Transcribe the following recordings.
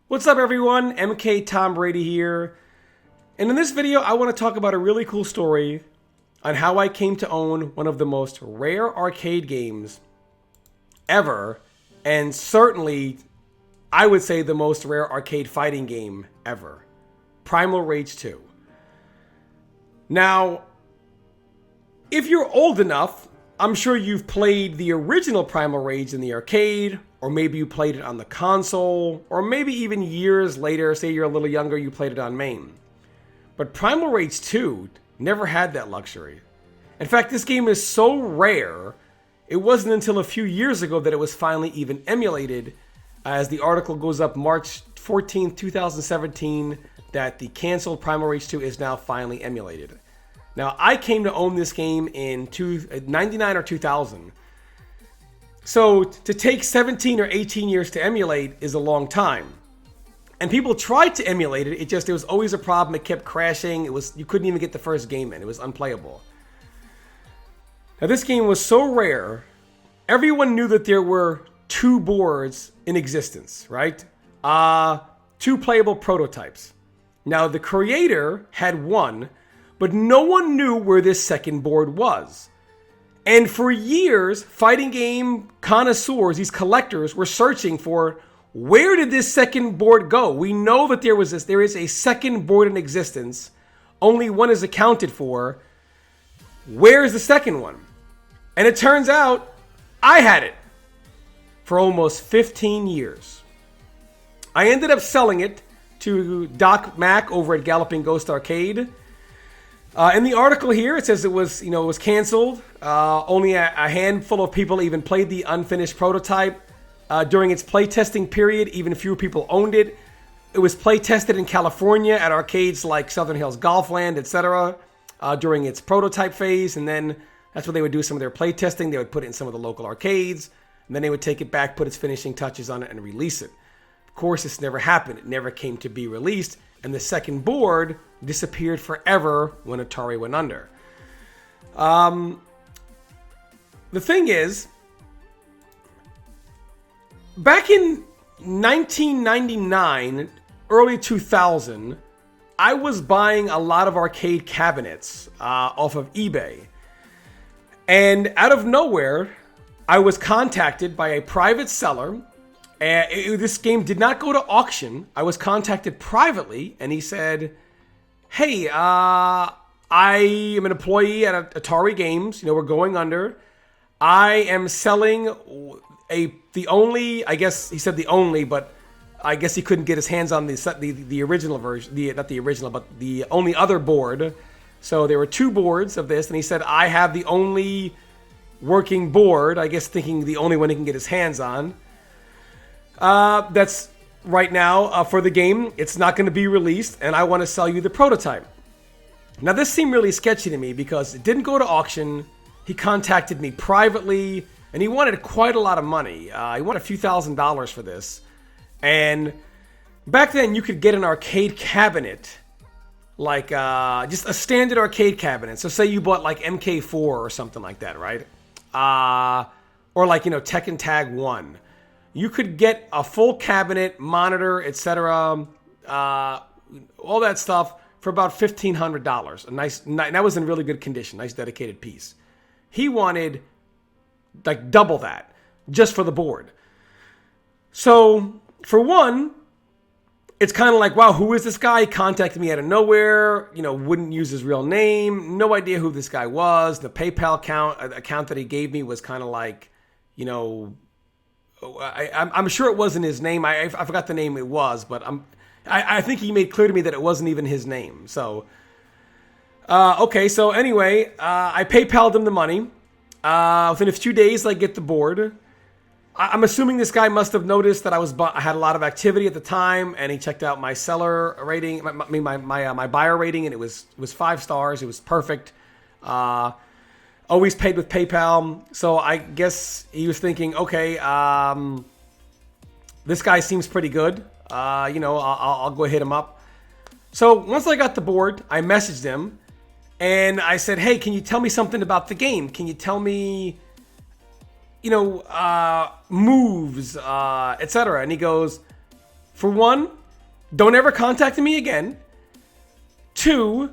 What's up everyone, MK Tom Brady here. And in this video, I want to talk about a really cool story on how I came to own one of the most rare arcade games ever. And certainly, I would say the most rare arcade fighting game ever. Primal Rage 2. Now, if you're old enough, I'm sure you've played the original Primal Rage in the arcade, or maybe you played it on the console, or maybe even years later, say you're a little younger, you played it on MAME. But Primal Rage 2 never had that luxury. In fact, this game is so rare, it wasn't until a few years ago that it was finally even emulated, as the article goes up March 14th, 2017, that the canceled Primal Rage 2 is now finally emulated. Now, I came to own this game in 99 or 2000. So to take 17 or 18 years to emulate is a long time. And people tried to emulate it, there was always a problem. It kept crashing. You couldn't even get the first game in. It was unplayable. Now, this game was so rare, everyone knew that there were two boards in existence, right? Two playable prototypes. Now, the creator had one, but no one knew where this second board was. And for years, fighting game connoisseurs, these collectors, were searching for, where did this second board go? We know that there is a second board in existence. Only one is accounted for. Where is the second one? And it turns out, I had it for almost 15 years. I ended up selling it to Doc Mack over at Galloping Ghost Arcade. In the article here, it says it was canceled. Only a handful of people even played the unfinished prototype. During its playtesting period, even fewer people owned it. It was playtested in California at arcades like Southern Hills Golfland, etc. During its prototype phase, and then that's where they would do some of their playtesting. They would put it in some of the local arcades, and then they would take it back, put its finishing touches on it, and release it. Of course, this never happened. It never came to be released, and the second board disappeared forever when Atari went under. The thing is, back in 1999, early 2000, I was buying a lot of arcade cabinets off of eBay. And out of nowhere, I was contacted by a private seller. This game did not go to auction. I was contacted privately, and he said, hey, I am an employee at Atari Games. We're going under. I am selling the only, I guess he said the only, but I guess he couldn't get his hands on the original version, not the original, but the only other board. So there were two boards of this, and he said, I have the only working board, I guess thinking the only one he can get his hands on. That's right now for the game. It's not going to be released, and I want to sell you the prototype. Now, this seemed really sketchy to me because it didn't go to auction. He contacted me privately, and he wanted quite a lot of money. He wanted a few $1,000s for this. And back then, you could get an arcade cabinet, like just a standard arcade cabinet. So say you bought like MK4 or something like that, right? Or like, Tekken Tag 1. You could get a full cabinet, monitor, etc., all that stuff for about $1,500. That was in really good condition, nice dedicated piece. He wanted like double that just for the board. So for one, it's kind of like, wow, who is this guy? He contacted me out of nowhere, wouldn't use his real name, no idea who this guy was. The PayPal account that he gave me was kind of like, I'm sure it wasn't his name. I forgot the name it was, but I think he made clear to me that it wasn't even his name. So, okay. So anyway, I PayPal'd him the money. Within a few days, I get the board. I'm assuming this guy must have noticed that I had a lot of activity at the time, and he checked out my seller rating, my buyer rating, and it was 5 stars. It was perfect. Always paid with PayPal. So I guess he was thinking, okay, this guy seems pretty good. I'll go hit him up. So once I got the board, I messaged him and I said, hey, can you tell me something about the game? Can you tell me, moves, etc.? And he goes, For one, don't ever contact me again. 2,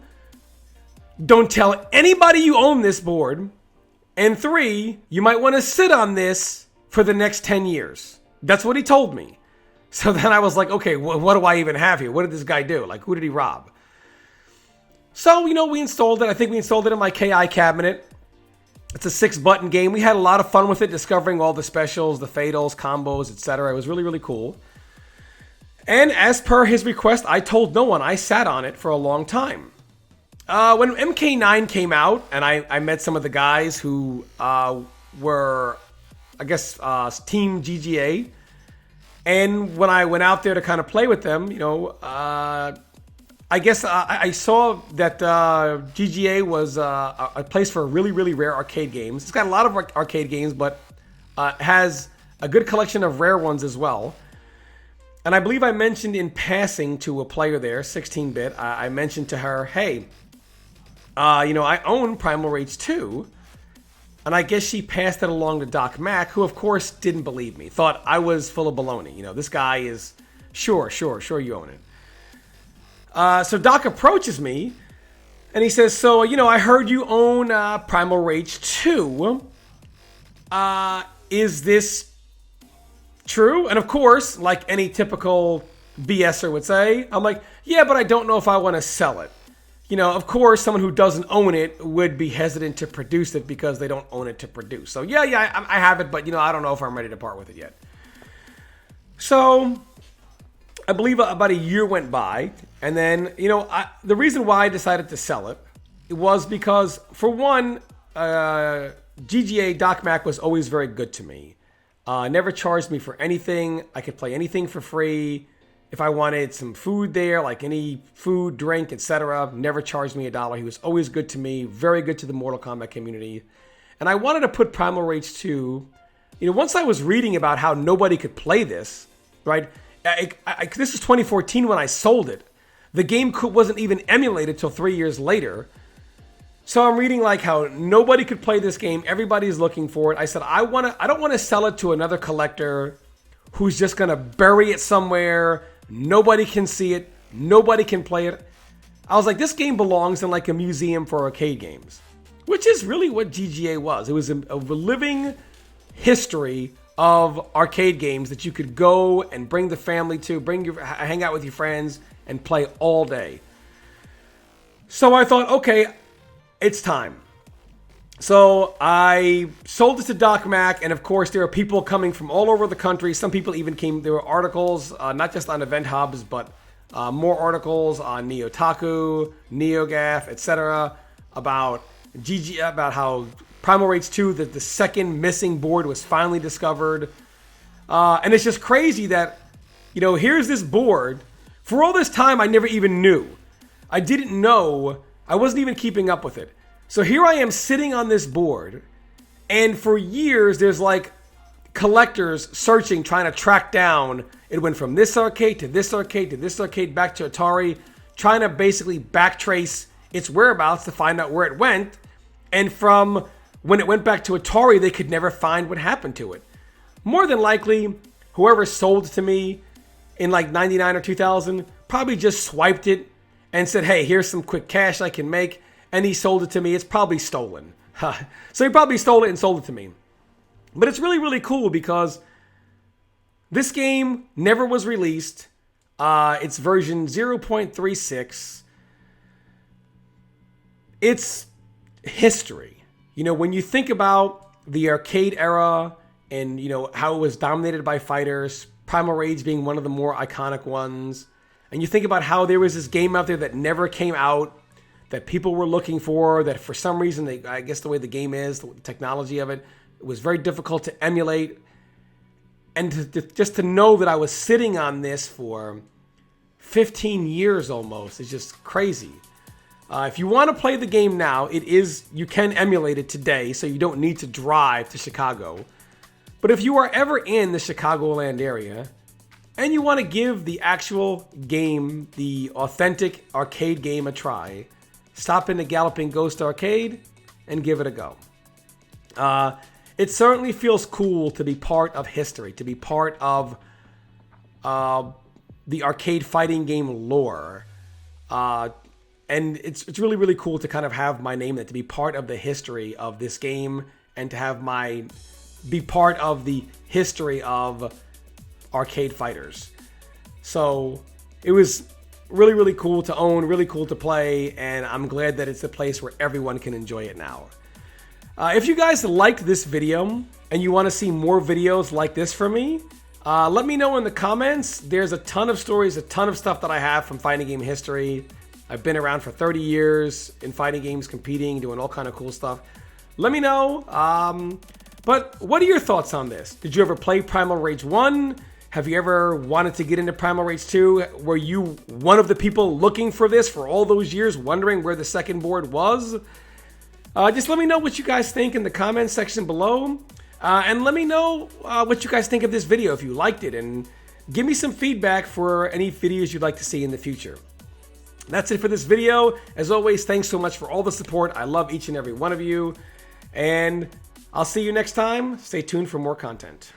don't tell anybody you own this board. And 3, you might want to sit on this for the next 10 years. That's what he told me. So then I was like, okay, what do I even have here? What did this guy do? Like, who did he rob? So, we installed it. I think we installed it in my KI cabinet. It's a 6-button game. We had a lot of fun with it, discovering all the specials, the fatals, combos, etc. It was really, really cool. And as per his request, I told no one. I sat on it for a long time. When MK9 came out, and I met some of the guys who were, I guess, Team GGA. And when I went out there to kind of play with them, I guess I saw that GGA was a place for really, really rare arcade games. It's got a lot of arcade games, but has a good collection of rare ones as well. And I believe I mentioned in passing to a player there, 16-bit, I mentioned to her, hey, I own Primal Rage 2. And I guess she passed it along to Doc Mack, who, of course, didn't believe me. Thought I was full of baloney. This guy is, sure, you own it. So Doc approaches me, and he says, so, I heard you own Primal Rage 2. Is this true? And, of course, like any typical BSer would say, I'm like, yeah, but I don't know if I want to sell it. Of course, someone who doesn't own it would be hesitant to produce it because they don't own it to produce. So, yeah, I have it, but, I don't know if I'm ready to part with it yet. So, I believe about a year went by. And then, the reason why I decided to sell it was because, for one, GGA Doc Mack was always very good to me. Never charged me for anything. I could play anything for free. If I wanted some food there, like any food, drink, etc., never charged me $1. He was always good to me, very good to the Mortal Kombat community. And I wanted to put Primal Rage 2, once I was reading about how nobody could play this, right? This was 2014 when I sold it. The game wasn't even emulated till 3 years later. So I'm reading like how nobody could play this game. Everybody's looking for it. I said, I don't want to sell it to another collector who's just going to bury it somewhere. Nobody can see it. Nobody can play it. I was like, this game belongs in like a museum for arcade games, which is really what GGA was. It was a living history of arcade games that you could go and bring the family to, hang out with your friends and play all day. So I thought, okay, it's time. So I sold it to Doc Mack, and of course there are people coming from all over the country. Some people even came, there were articles, not just on Event Hubs, but more articles on Neotaku, NeoGAF, etc. about how Primal Rage 2, the second missing board was finally discovered. And it's just crazy that, here's this board. For all this time, I never even knew. I didn't know. I wasn't even keeping up with it. So here I am sitting on this board, and for years there's like collectors searching, trying to track down. It went from this arcade to this arcade to this arcade back to Atari, trying to basically backtrace its whereabouts to find out where it went. And from when it went back to Atari, they could never find what happened to it. More than likely, whoever sold it to me in like 99 or 2000 probably just swiped it and said, hey, here's some quick cash I can make. And he sold it to me. It's probably stolen. So he probably stole it and sold it to me. But it's really, really cool because this game never was released. It's version 0.36. It's history. When you think about the arcade era and, how it was dominated by fighters, Primal Rage being one of the more iconic ones, and you think about how there was this game out there that never came out, that people were looking for, that for some reason, I guess the way the game is, the technology of it, it was very difficult to emulate. And just to know that I was sitting on this for 15 years almost is just crazy. If you want to play the game now, you can emulate it today, so you don't need to drive to Chicago. But if you are ever in the Chicagoland area, and you want to give the actual game, the authentic arcade game a try, stop into Galloping Ghost Arcade and give it a go. It certainly feels cool to be part of history, to be part of the arcade fighting game lore. And it's really, really cool to kind of have my name to be part of the history of this game and to have be part of the history of arcade fighters. So it was really, really cool to own, really cool to play, and I'm glad that it's a place where everyone can enjoy it now. If you guys liked this video and you want to see more videos like this from me, let me know in the comments. There's a ton of stories, a ton of stuff that I have from fighting game history. I've been around for 30 years in fighting games, competing, doing all kind of cool stuff. Let me know. But what are your thoughts on this? Did you ever play Primal Rage 1? Have you ever wanted to get into Primal Rage 2? Were you one of the people looking for this for all those years, wondering where the second board was? Just let me know what you guys think in the comments section below. And let me know what you guys think of this video, if you liked it. And give me some feedback for any videos you'd like to see in the future. That's it for this video. As always, thanks so much for all the support. I love each and every one of you. And I'll see you next time. Stay tuned for more content.